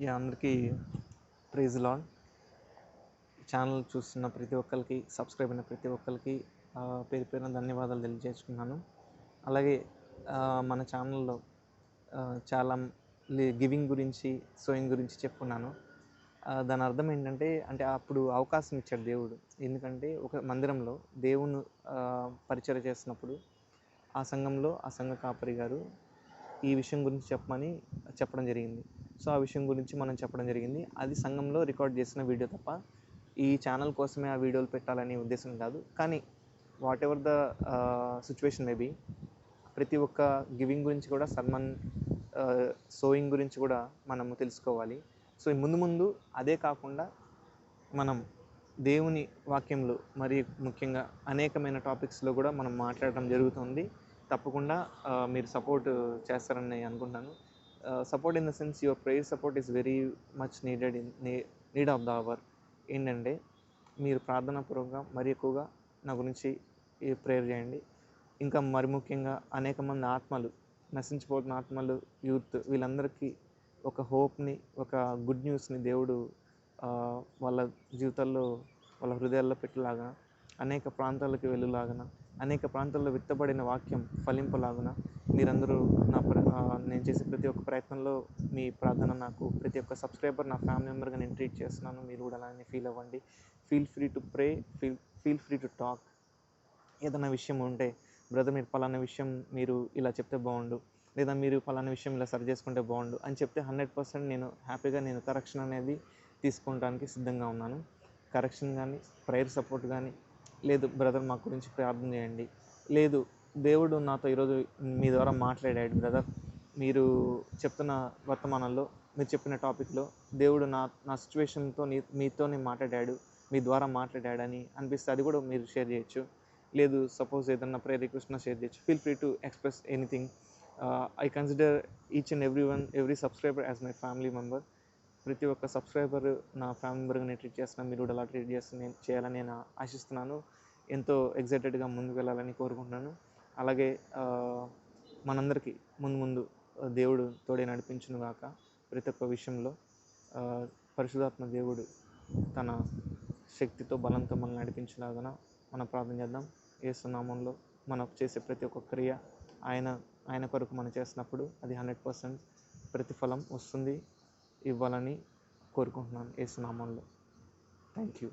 అందరికీ praise lord. Channel చూస్తున్న ప్రతి ఒక్కరికి, సబ్స్క్రైబ్ అయిన ప్రతి ఒక్కరికి పేరు పేరున ధన్యవాదాలు తెలియజేసుకున్నాను. అలాగే మన ఛానల్లో చాలా గివింగ్ గురించి, సోయింగ్ గురించి చెప్పుకున్నాను. దాని అర్థం ఏంటంటే, అప్పుడు అవకాశం ఇచ్చాడు దేవుడు. ఎందుకంటే ఒక మందిరంలో దేవుని పరిచర్య చేస్తున్నప్పుడు ఆ సంఘంలో ఆ సంఘ కాపరి గారు ఈ విషయం గురించి చెప్పడం జరిగింది. సో ఆ విషయం గురించి మనం చెప్పడం జరిగింది. అది సంఘంలో రికార్డ్ చేసిన వీడియో తప్ప ఈ ఛానల్ కోసమే ఆ వీడియోలు పెట్టాలనే ఉద్దేశం కాదు. కానీ what ever the situation maybe, ప్రతి ఒక్క గివింగ్ గురించి కూడా, సన్మాన్ సోయింగ్ గురించి కూడా మనము తెలుసుకోవాలి. సో ముందు ముందు అదే కాకుండా మనం దేవుని వాక్యంలో, మరి ముఖ్యంగా అనేకమైన టాపిక్స్లో కూడా మనం మాట్లాడటం జరుగుతుంది. తప్పకుండా మీరు సపోర్ట్ చేస్తారని అనుకుంటాను. Support in the sense, your prayer support is very much need of the hour. ఏంటంటే, మీరు ప్రార్థనాపూర్వకంగా మరి ఎక్కువగా నా గురించి ప్రేయర్ చేయండి. ఇంకా మరి ముఖ్యంగా అనేక మంది ఆత్మలు, నశించిపోతున్న ఆత్మలు, యూత్, వీళ్ళందరికీ ఒక హోప్ని, ఒక గుడ్ న్యూస్ని దేవుడు వాళ్ళ జీవితాల్లో, వాళ్ళ హృదయాల్లో పెట్టేలాగా, అనేక ప్రాంతాలకు వెళ్ళేలాగా, అనేక ప్రాంతాల్లో విత్తబడిన వాక్యం ఫలింపలాగున మీరందరూ నేను చేసే ప్రతి ఒక్క ప్రయత్నంలో మీ ప్రార్థన, నాకు ప్రతి ఒక్క సబ్స్క్రైబర్ నా ఫ్యామిలీ మెంబర్గా నేను ట్రీట్ చేస్తున్నాను. మీరు కూడా అలానే ఫీల్ అవ్వండి. Feel free to pray, feel free to talk. ఏదైనా విషయం ఉంటే, బ్రదర్ మీరు పలానా విషయం మీరు ఇలా చెప్తే బాగుండు, లేదా మీరు పలానా విషయం ఇలా సరి చేసుకుంటే బాగుండు అని చెప్తే 100% నేను హ్యాపీగా కరెక్షన్ అనేది తీసుకోవడానికి సిద్ధంగా ఉన్నాను. కరెక్షన్ కానీ, ప్రేయర్ సపోర్ట్ కానీ, లేదు బ్రదర్ మా గురించి ప్రార్థన చేయండి, లేదు దేవుడు నాతో ఈరోజు మీ ద్వారా మాట్లాడాడు బ్రదర్, మీరు చెప్తున్న వర్తమానంలో, మీరు చెప్పిన టాపిక్లో దేవుడు నా సిచ్యువేషన్తో మీతోనే మాట్లాడాడు, మీ ద్వారా మాట్లాడాడని అనిపిస్తే అది కూడా మీరు షేర్ చేయొచ్చు. లేదు సపోజ్ ఏదన్నా ప్రేయర్ రిక్వెస్ట్ షేర్ చేయొచ్చు. Feel free to express anything. I consider each and every subscriber as my family member. ప్రతి ఒక్క సబ్స్క్రైబర్ నా ఫ్యామిలీ మెంబర్గా నేను ట్రీట్ చేస్తున్నాను. మీరు కూడా అలా ట్రీట్ చేయాలని నేను ఆశిస్తున్నాను. ఎంతో ఎగ్జైటెడ్గా ముందుకు వెళ్ళాలని కోరుకుంటున్నాను. అలాగే మనందరికీ ముందు దేవుడు తోడే నడిపించును గాక. ప్రతి ఒక్క విషయంలో పరిశుద్ధాత్మ దేవుడు తన శక్తితో, బలంతో మనల్ని నడిపించేలాగా మనం ప్రార్థన చేద్దాం. యేసు నామములో మనం చేసే ప్రతి ఒక్క క్రియ ఆయన కొరకు మనం చేసినప్పుడు అది 100% ప్రతిఫలం వస్తుంది, ఇవ్వాలని కోరుకుంటున్నాను యేసు నామములో. Thank you.